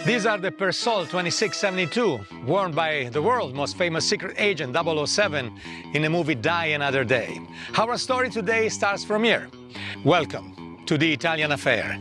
These are the Persol 2672, worn by the world's most famous secret agent 007 in the movie Die Another Day. Our story today starts from here. Welcome to the Italian Affair.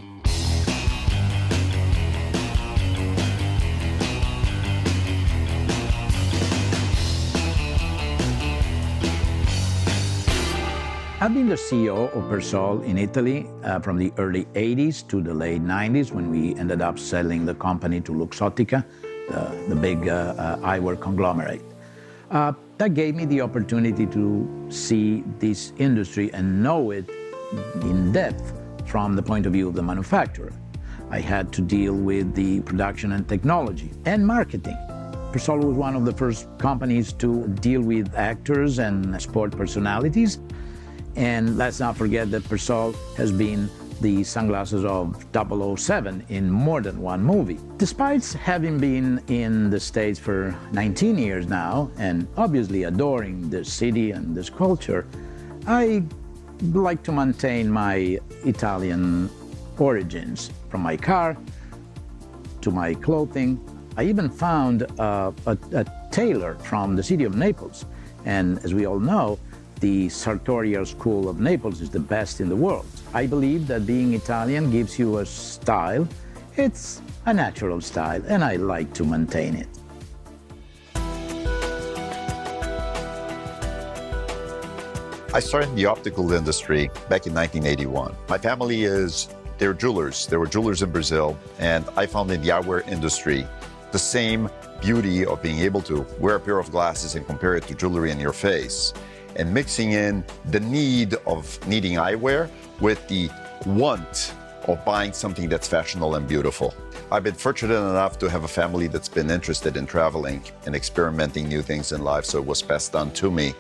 I've been the CEO of Persol in Italy from the early 80s to the late 90s when we ended up selling the company to Luxottica, the big eyewear conglomerate. That gave me the opportunity to see this industry and know it in depth from the point of view of the manufacturer. I had to deal with the production and technology and marketing. Persol was one of the first companies to deal with actors and sport personalities. And let's not forget that Persol has been the sunglasses of 007 in more than one movie. Despite having been in the States for 19 years now, and obviously adoring this city and this culture, I like to maintain my Italian origins, from my car to my clothing. I even found a tailor from the city of Naples. And as we all know, the sartorial school of Naples is the best in the world. I believe that being Italian gives you a style. It's a natural style, and I like to maintain it. I started in the optical industry back in 1981. My family they're jewelers. They were jewelers in Brazil, and I found in the eyewear industry the same beauty of being able to wear a pair of glasses and compare it to jewelry in your face, and mixing in the need of needing eyewear with the want of buying something that's fashionable and beautiful. I've been fortunate enough to have a family that's been interested in traveling and experimenting new things in life, so it was passed on to me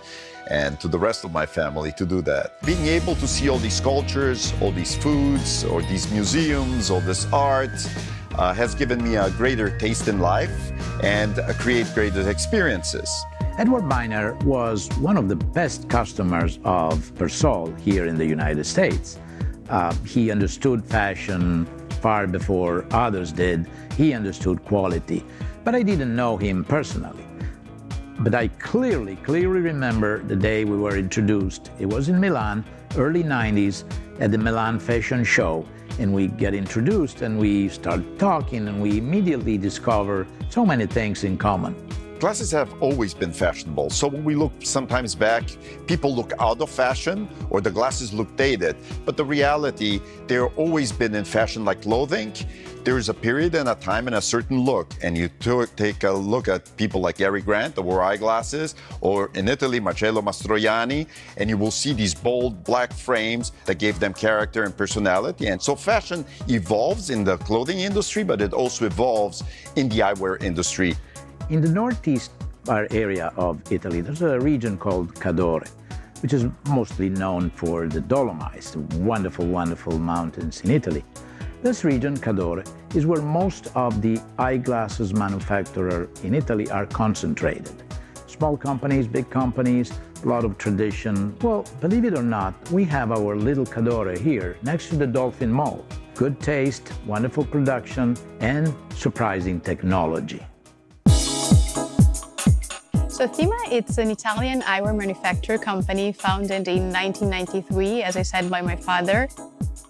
and to the rest of my family to do that. Being able to see all these cultures, all these foods, or these museums, all this art, has given me a greater taste in life and create greater experiences. Edward Beiner was one of the best customers of Persol here in the United States. He understood fashion far before others did. He understood quality, but I didn't know him personally. But I clearly remember the day we were introduced. It was in Milan, early 90s, at the Milan Fashion Show. And we get introduced and we start talking and we immediately discover so many things in common. Glasses have always been fashionable, so when we look sometimes back, people look out of fashion or the glasses look dated. But the reality, they've always been in fashion like clothing. There is a period and a time and a certain look, and you take a look at people like Cary Grant that wore eyeglasses, or in Italy, Marcello Mastroianni, and you will see these bold black frames that gave them character and personality. And so fashion evolves in the clothing industry, but it also evolves in the eyewear industry. In the northeast area of Italy, there's a region called Cadore, which is mostly known for the Dolomites, the wonderful, wonderful mountains in Italy. This region, Cadore, is where most of the eyeglasses manufacturers in Italy are concentrated. Small companies, big companies, a lot of tradition. Well, believe it or not, we have our little Cadore here next to the Dolphin Mall. Good taste, wonderful production, and surprising technology. So Thema, it's an Italian eyewear manufacturer company founded in 1993, as I said, by my father.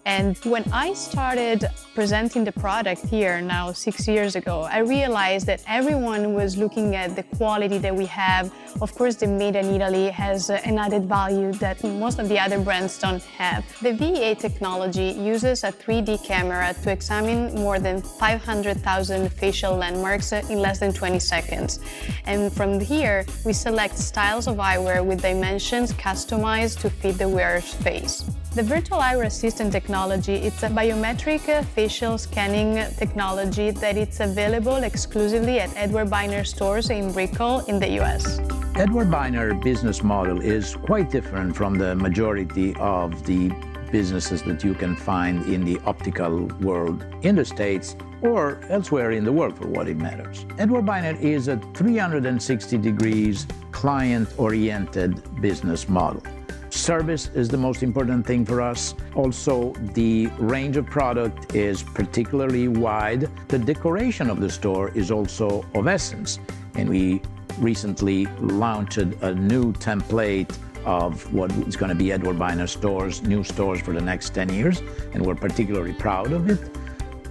And when I started presenting the product here now 6 years ago, I realized that everyone was looking at the quality that we have. Of course, the made in Italy has an added value that most of the other brands don't have. The VEA technology uses a 3D camera to examine more than 500,000 facial landmarks in less than 20 seconds. And from here, we select styles of eyewear with dimensions customized to fit the wearer's face. The virtual eyewear assistant technology, it's a biometric facial scanning technology that it's available exclusively at Edward Beiner stores in Brickell in the US. Edward Beiner business model is quite different from the majority of the businesses that you can find in the optical world in the States or elsewhere in the world for what it matters. Edward Beiner is a 360 degrees client-oriented business model. Service is the most important thing for us. Also, the range of product is particularly wide. The decoration of the store is also of essence, and we recently launched a new template of what is going to be Edward Beiner stores, new stores for the next 10 years, and we're particularly proud of it.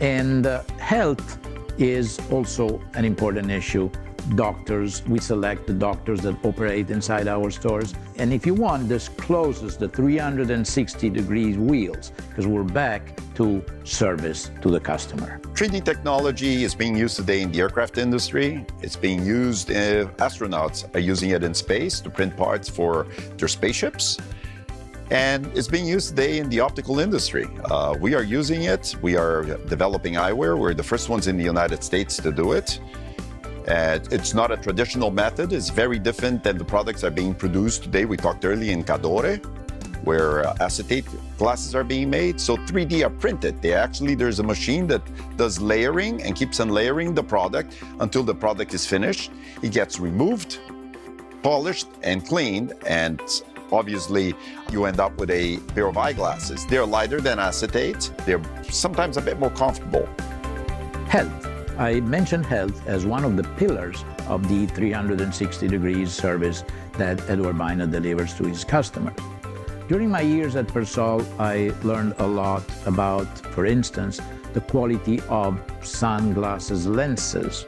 And health is also an important issue. Doctors, we select the doctors that operate inside our stores. And if you want, this closes the 360 degrees wheels, because we're back to service to the customer. 3D technology is being used today in the aircraft industry. It's being used, astronauts are using it in space to print parts for their spaceships. And it's being used today in the optical industry. We are using it. We are developing eyewear. We're the first ones in the United States to do it. It's not a traditional method. It's very different than the products that are being produced today. We talked earlier in Cadore, where acetate glasses are being made. So 3D are printed. There's a machine that does layering and keeps on layering the product until the product is finished. It gets removed, polished, and cleaned, and obviously you end up with a pair of eyeglasses. They're lighter than acetate. They're sometimes a bit more comfortable. Health. I mentioned health as one of the pillars of the 360 degrees service that Edward Beiner delivers to his customers. During my years at Persol, I learned a lot about, for instance, the quality of sunglasses lenses.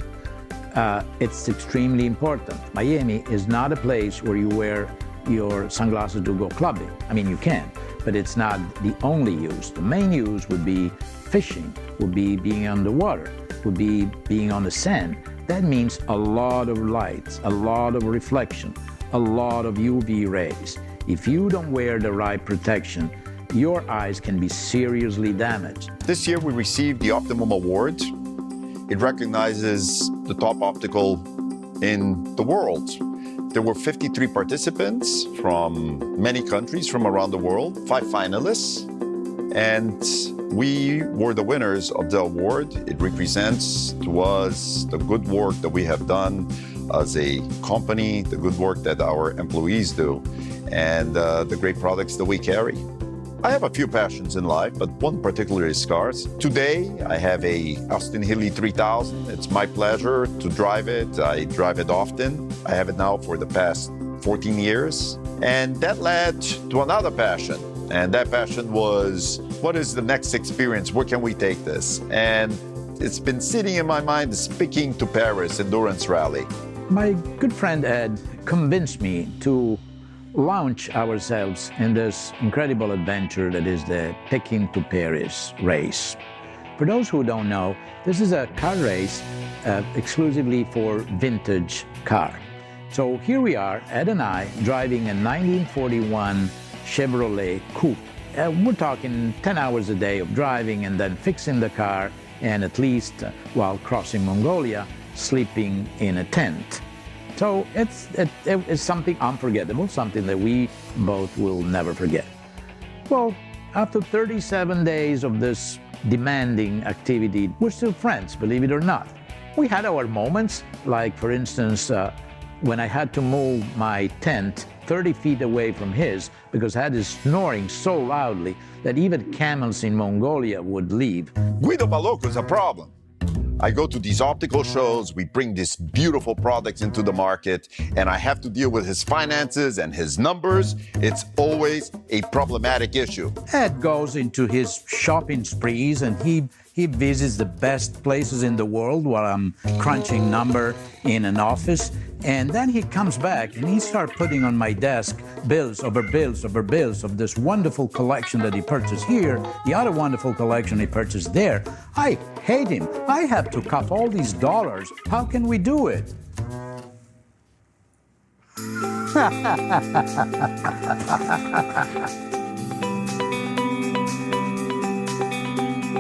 It's extremely important. Miami is not a place where you wear your sunglasses to go clubbing. I mean, you can, but it's not the only use. The main use would be fishing, would be being on the water, would be being on the sand. That means a lot of lights, a lot of reflection, a lot of UV rays. If you don't wear the right protection, your eyes can be seriously damaged. This year we received the Optimum Award. It recognizes the top optical in the world. There were 53 participants from many countries from around the world, 5 finalists, and we were the winners of the award. It represents to us the good work that we have done as a company, the good work that our employees do, and the great products that we carry. I have a few passions in life, but one particular is cars. Today, I have a Austin Healey 3000. It's my pleasure to drive it. I drive it often. I have it now for the past 14 years. And that led to another passion. And that passion was, what is the next experience? Where can we take this? And it's been sitting in my mind, speaking to Paris Endurance Rally. My good friend Ed convinced me to launch ourselves in this incredible adventure that is the Peking to Paris race. For those who don't know, this is a car race exclusively for vintage car. So here we are, Ed and I, driving a 1941 Chevrolet Coupe. We're talking 10 hours a day of driving and then fixing the car, and at least while crossing Mongolia, sleeping in a tent. So it's something unforgettable, something that we both will never forget. Well, after 37 days of this demanding activity, we're still friends, believe it or not. We had our moments, like for instance, when I had to move my tent 30 feet away from his because I had his snoring so loudly that even camels in Mongolia would leave. Guido Balocco is a problem. I go to these optical shows, we bring these beautiful products into the market, and I have to deal with his finances and his numbers. It's always a problematic issue. Ed goes into his shopping sprees and he visits the best places in the world while I'm crunching number in an office. And then he comes back and he starts putting on my desk bills over bills over bills of this wonderful collection that he purchased here, the other wonderful collection he purchased there. I hate him. I have to cut all these dollars. How can we do it?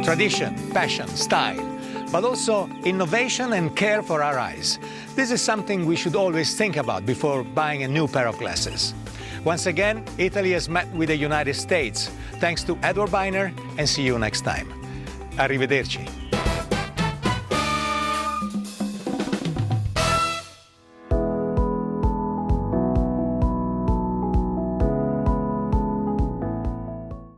Tradition, passion, style, but also innovation and care for our eyes. This is something we should always think about before buying a new pair of glasses. Once again, Italy has met with the United States. Thanks to Edward Beiner, and see you next time. Arrivederci.